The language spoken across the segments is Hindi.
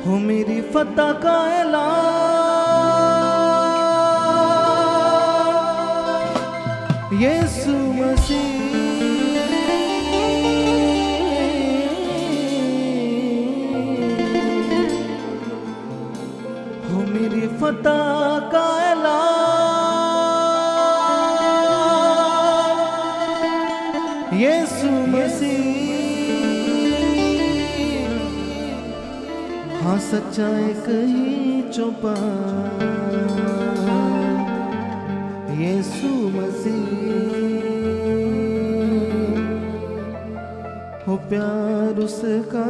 हो मेरी फतह का ऐलान यीशु मसीह, हो मेरी फतह का ऐलान यीशु मसीह। हाँ सच्चा एक ही चौपान यीशु मसीह, हो प्यार उसका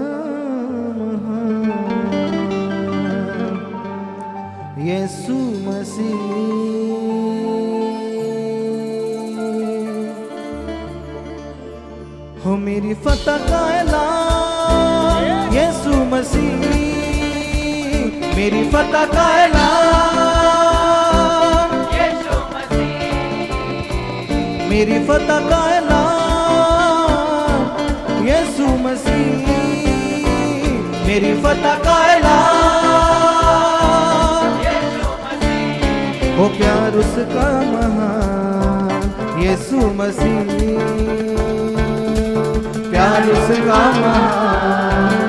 महान यीशु मसीह। हो मेरी फतह का ऐलान यीशु मसीह, मेरी फतह का ऐलान यीशु मसीह, मेरी फतह का ऐलान यीशु मसीह, मेरी फतह का ऐलान यीशु मसीह। हो प्यार उसका महान यीशु मसीह, प्यार उसका महान,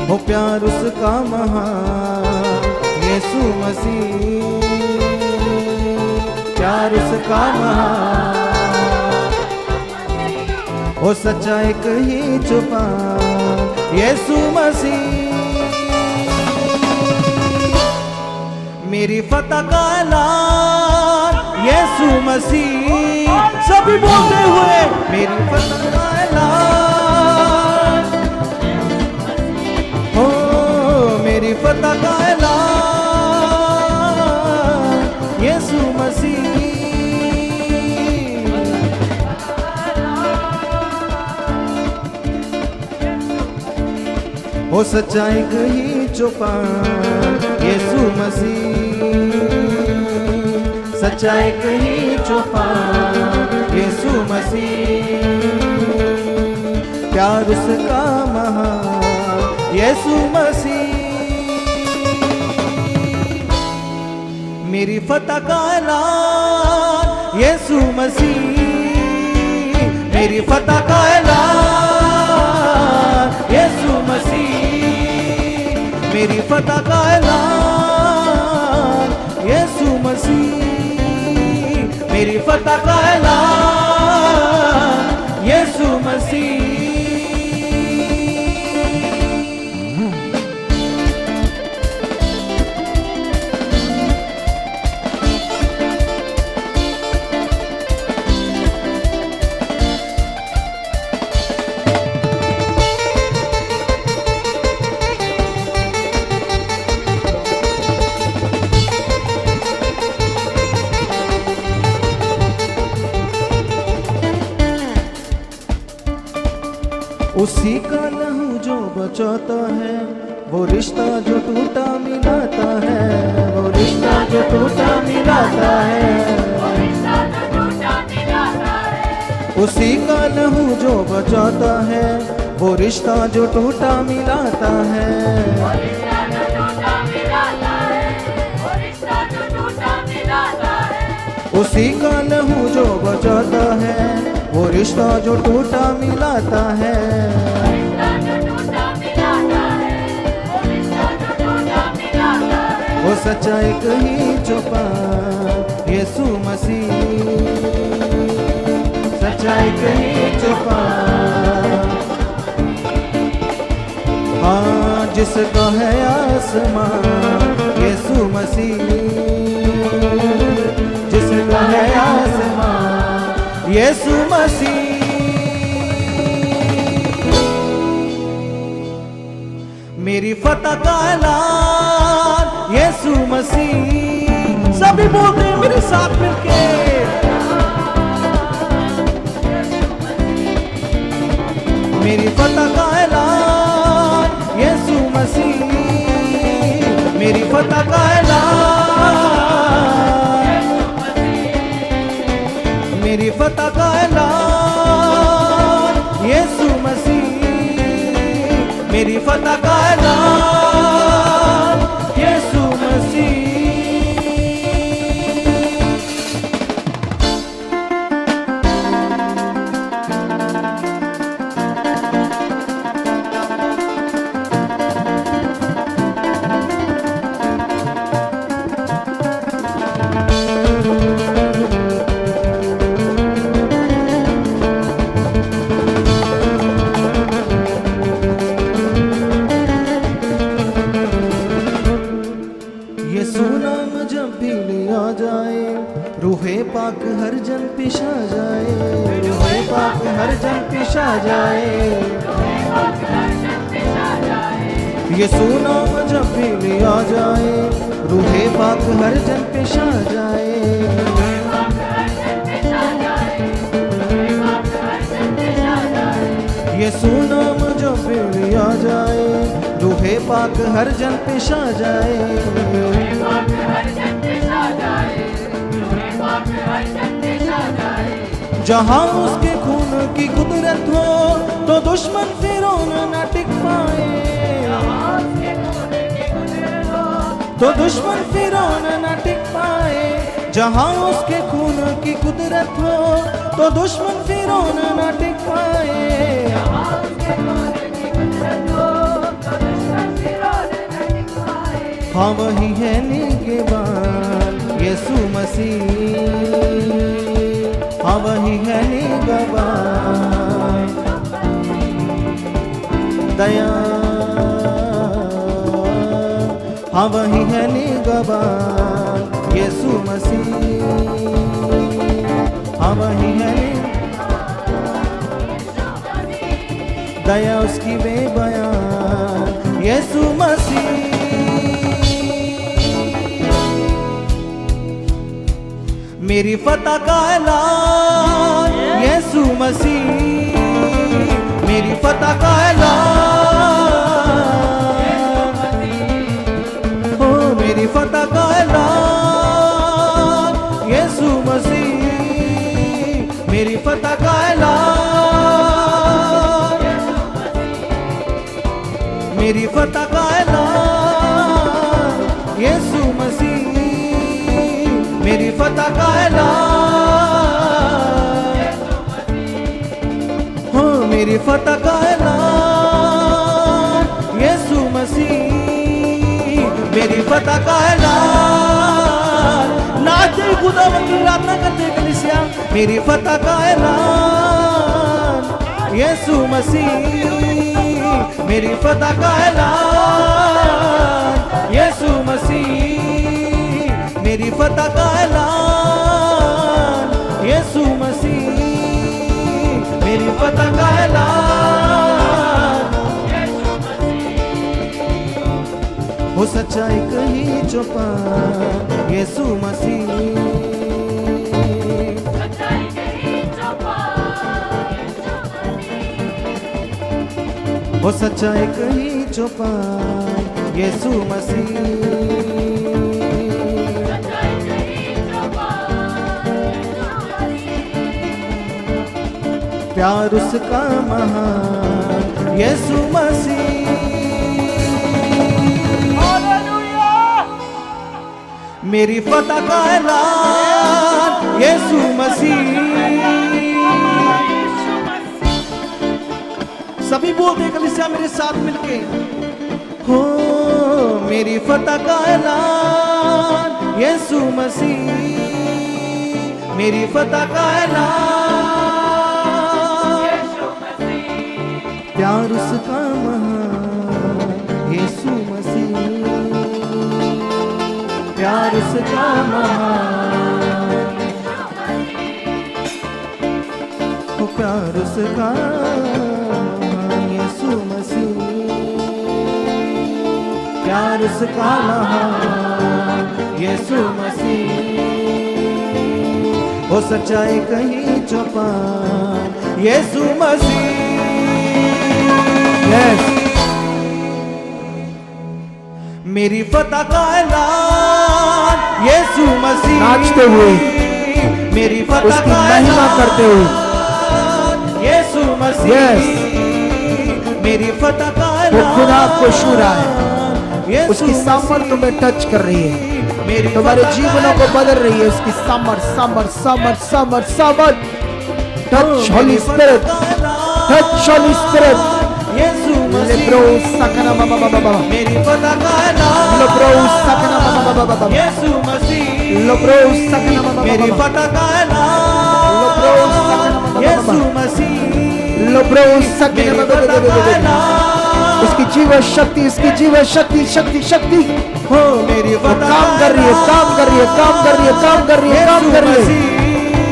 हो प्यार उसका महान यीशु मसीह, प्यार उसका महान, हो सच्चा एक ही चौपान यीशु मसीह। मेरी फतह का ऐलान यीशु मसीह, सभी बोलते हुए मेरी फतह का ऐलान, हो मेरी फतह का ऐलान यीशु मसीह। हो सच्चाई ही चौपान यीशु मसीह, सच्चाई ही चौपान यीशु मसीह, प्यार उसका महान यीशु मसीह। मेरी फतह का ऐलान यीशु मसीह, मेरी फतह का ऐलान यीशु मसीह, मेरी फतह का ऐलान यीशु मसीह, मेरी फतह का ऐलान यीशु मसीह। उसी का लहू जो बचाता है, वो रिश्ता जो टूटा मिलाता है, वो रिश्ता जो टूटा मिलाता है, उसी का लहू जो बचाता है, वो रिश्ता जो टूटा मिलाता है, उसी का लहू जो बचाता है, वो रिश्ता जो टूटा मिलाता है। वो सच्चा एक ही चौपान यीशु मसीह, सच्चा एक ही चौपान, हाँ जिसका है आसमान यीशु मसीह, जिसका है आसमान यीशु मसीह। मेरी फतह का ऐलान यीशु मसीह, सभी बोलते हैं मेरे साथ मिलके, मेरी फतह का ऐलान यीशु मसीह, मेरी फतह का ऐलान, मेरी फतह का ऐलान यीशु मसीह, मेरी फतह का ऐलान यीशु मसीह। रूहे पाक हर जन पिशा जाए, रूहे पाक हर जन पिशा जाए। यीशु नाम जब भी लिया जाए, रूहे पाक हर जन पिशा जाए। यीशु नाम जब भी लिया जाए, रूहे पाक हर जन पिशा जाए। जहाँ उसके खून की कुदरत हो तो दुश्मन फिरौन न टिक पाए, तो दुश्मन फिरौन न टिक पाए। जहाँ उसके खून की कुदरत हो तो दुश्मन फिरौन न टिक पाए। हाँ वही है निगहबान यीशु मसीह, हाँ वही है निगहबान। दया हाँ वही है निगहबान यीशु मसीह, हाँ वही है दया उसकी बेबयान यीशु मसीह। मेरी फतह का ऐलान यीशु मसीह, मेरी फतह का ऐलान, हो मेरी फतह का ऐलान यीशु मसीह, मेरी फतह का ऐलान, मेरी फतह का ऐलान यीशु मसीह, मेरी फतह का ऐलान, हो मेरी फतह का ऐलान यीशु मसीह, मेरी फतह का ऐलान। नाचते खुदावंद की प्रार्थना करते कलीसिया, मेरी फतह का ऐलान यीशु मसीह, मेरी फतह का ऐलान यीशु मसीह, मेरी फतह का ऐलान यीशु मसीह, मेरी फतह का ऐलान यीशु मसीह। हो सच्चाई कहीं चौपान यीशु मसीह, सच्चाई कहीं चौपान हो सच्चाई कहीं चौपान यीशु मसीह। प्यार उसका महान यीशु मसीह, मेरी फतह का ऐलान यीशु मसीह। सभी बोलते कलीसिया मेरे साथ मिलके, हो मेरी फतह का ऐलान यीशु मसीह, मेरी फतह का ऐलान, प्यार उसका महान यीशु मसीह, प्यार उसका महान, वो प्यार उसका महान यीशु मसीह, प्यार उसका महान यीशु मसीह। वो सच्चाई कहीं चौपान यीशु मसीह। yes. मेरी फतह का ऐलान यीशु मसीह, नाचते हुए मेरी फतह का महिमा करते हुए यीशु मसीह, yes. मेरी फतह का वो खुदा आपको छू रहा है, उसकी सामर्थ तुम्हें टच कर रही है, तुम्हारे जीवनों को बदल रही है उसकी सामर्थ। Touch holy spirit, touch holy spirit. लेब्रो सकना बाबा, मेरी फतह का नाम, लेब्रो सकना बाबा, यीशु मसीह, लेब्रो सकना बाबा, मेरी फतह का नाम, लेब्रो सकना यीशु मसीह, लेब्रो सकना बाबा। उसकी जीवन शक्ति, उसकी जीवन शक्ति, शक्ति हो मेरी फतह काम कर रही है, काम कर रही है, काम कर रही है, काम कर रही है, काम कर रही है।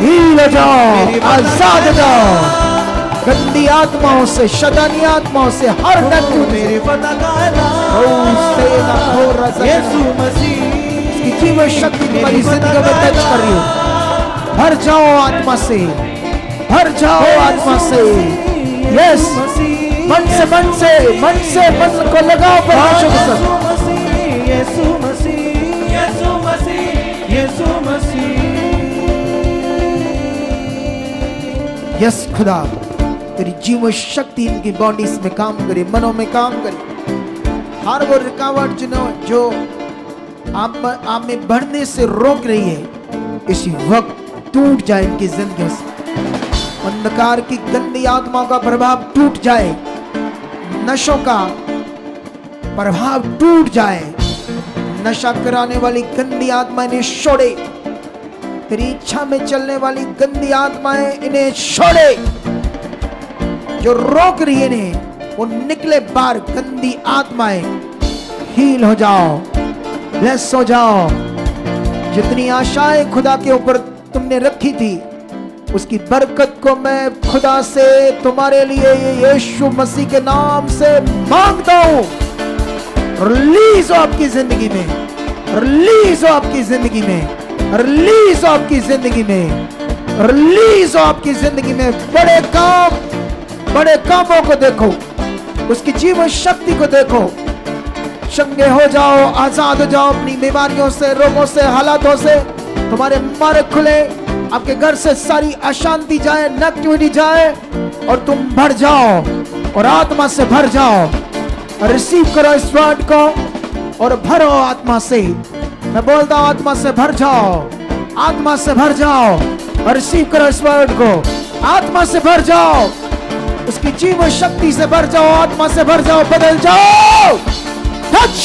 हील हो जाओ, आजाद हो जाओ गंदी आत्माओं से, शैतानी आत्माओं से, हर नेगेटिव मेरी फतह का नाम यीशु मसीह, इसकी जीवन शक्ति तुम्हारी जिंदगी में टच कर रही हो। भर जाओ आत्मा से, भर जाओ आत्मा से। यस, मन से मन से मन से मन को लगाओ परमेश्वर के साथ। यीशु मसीह, यीशु मसीह, यीशु मसीह। यस खुदा, तेरी जीवन शक्ति इनकी बॉडीज में काम करे, मनों में काम करे। हर वो रुकावट जो आप में बढ़ने से रोक रही है, इसी वक्त टूट जाए इनकी जिंदगी से। अंधकार की गंदी आत्माओं का प्रभाव टूट जाए, नशों का प्रभाव टूट जाए, नशा कराने वाली गंदी आत्मा इन्हें छोड़े, तेरी इच्छा में चलने वाली गंदी आत्माएं इन्हें छोड़े, जो रोक रही है इन्हें वो निकले बाहर। गंदी आत्माएं हील हो जाओ, ब्लेस हो जाओ। जितनी आशाएं खुदा के ऊपर तुमने रखी थी, उसकी बरकत को मैं खुदा से तुम्हारे लिए यीशु मसीह के नाम से मांगता हूं। रिलीज हो आपकी जिंदगी में, रिलीज हो आपकी जिंदगी में, रिलीज हो आपकी जिंदगी में, रिलीज हो आपकी जिंदगी में। बड़े कामों को देखो, उसकी जीवन शक्ति को देखो। चंगे हो जाओ, आजाद हो जाओ अपनी बीमारियों से, रोगों से, हालातों से। तुम्हारे मार्ग खुले, आपके घर से सारी अशांति जाए, नेगेटिविटी जाए और तुम भर जाओ और आत्मा से भर जाओ। रिसीव करो इस वर्ड को और भरो आत्मा से। मैं बोलता हूं आत्मा से भर जाओ, आत्मा से भर जाओ और रिसीव करो इस वर्ड को। आत्मा से भर जाओ, उसकी जीवन शक्ति से भर जाओ, आत्मा से भर जाओ, बदल जाओ। टच,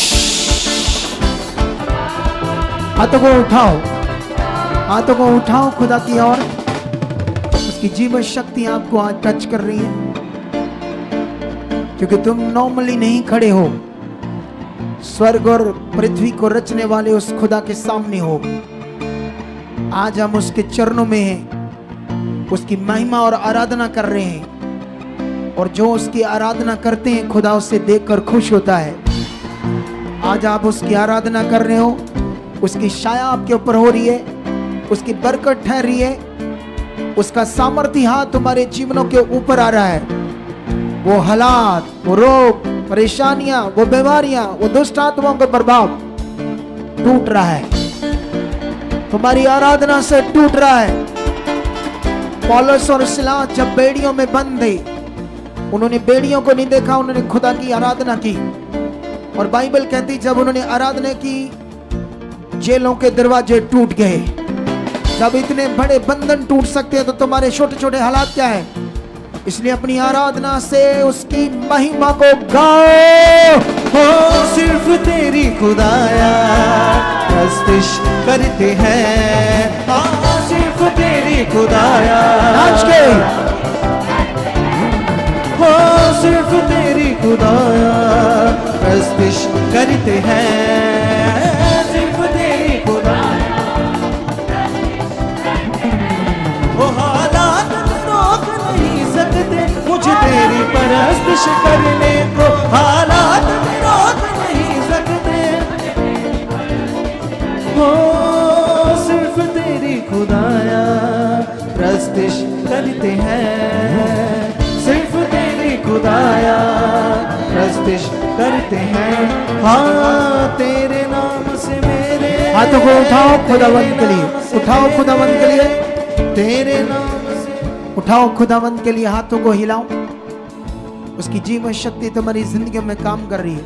हाथों को उठाओ, हाथों को उठाओ खुदा की ओर। उसकी जीवन शक्ति आपको आज टच कर रही है, क्योंकि तुम नॉर्मली नहीं खड़े हो, स्वर्ग और पृथ्वी को रचने वाले उस खुदा के सामने हो। आज हम उसके चरणों में हैं, उसकी महिमा और आराधना कर रहे हैं, और जो उसकी आराधना करते हैं खुदा उससे देखकर खुश होता है। आज आप उसकी आराधना कर रहे हो, उसकी छाया आपके ऊपर हो रही है, उसकी बरकत ठहर रही है, उसका सामर्थ्य हाथ तुम्हारे जीवनों के ऊपर आ रहा है। वो हालात, वो रोग, परेशानियां, वो बीमारियां, वो दुष्ट आत्माओं का प्रभाव टूट रहा है, तुम्हारी आराधना से टूट रहा है। पौलुस और सिलास जब बेड़ियों में बंद थे, उन्होंने बेड़ियों को नहीं देखा, उन्होंने खुदा की आराधना की। और बाइबल कहती जब उन्होंने आराधना की, जेलों के दरवाजे टूट गए। जब इतने बड़े बंधन टूट सकते हैं तो तुम्हारे छोटे छोटे हालात क्या है? इसलिए अपनी आराधना से उसकी महिमा को गाओ। हो सिर्फ तेरी खुदाया प्रस्तुत करते हैं, हाँ सिर्फ तेरी खुदाया नाच के, हो सिर्फ तेरी खुदाया प्रस्तुत करते हैं, सिर्फ तेरी खुदाया। वो हालात रोक नहीं सकते मुझे तेरी परस्तिश करने को, हालात रोक नहीं सकते। हो सिर्फ तेरी खुदाया प्रस्तुत करते हैं, सिर्फ तेरी खुदाया प्रस्तुत करते हैं, हाँ तेरे नाम से मेरे हाथों को उठाओ खुदावंत के लिए, उठाओ खुदावंत के लिए, तेरे नाम से उठाओ खुदावंत के लिए, हाथों को हिलाओ। उसकी जीवन शक्ति तुम्हारी जिंदगी में काम कर रही है।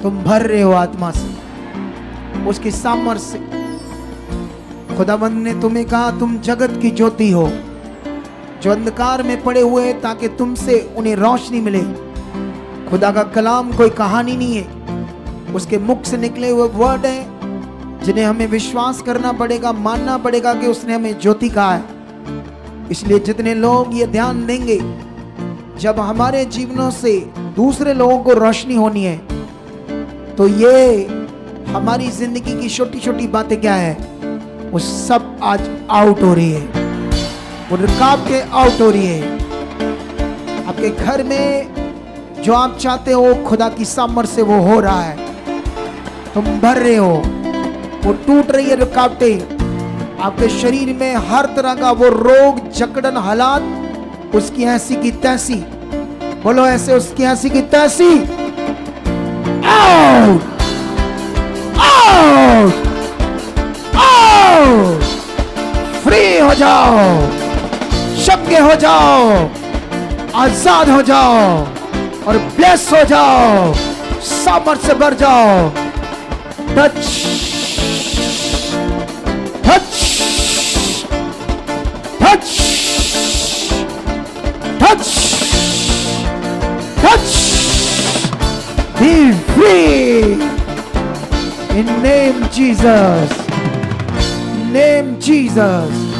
तुम भर रहे हो आत्मा से, उसकी सामर्थ्य से। खुदावंद ने तुम्हें कहा तुम जगत की ज्योति हो, जो अंधकार में पड़े हुए ताकि तुमसे उन्हें रोशनी मिले। खुदा का कलाम कोई कहानी नहीं है, उसके मुख से निकले हुए वर्ड हैं जिन्हें हमें विश्वास करना पड़ेगा, मानना पड़ेगा कि उसने हमें ज्योति कहा है। इसलिए जितने लोग ये ध्यान देंगे, जब हमारे जीवनों से दूसरे लोगों को रोशनी होनी है, तो ये हमारी जिंदगी की छोटी छोटी बातें क्या है, वो सब आज आउट हो रही है, वो रुकावटें आउट हो रही है। आपके घर में जो आप चाहते हो खुदा की सामर्थ्य से वो हो रहा है, तुम भर रहे हो, वो टूट रही है रुकावटें। आपके शरीर में हर तरह का वो रोग जकड़न हालात, उसकी ऐसी की तैसी, बोलो ऐसे, उसकी ऐसी की तैसी आउट आउट आउट। फ्री हो जाओ, शक्य हो जाओ, आजाद हो जाओ और ब्लेस हो जाओ, सामर्थ्य से भर जाओ। Touch touch touch touch touch. Be free in name Jesus, name Jesus.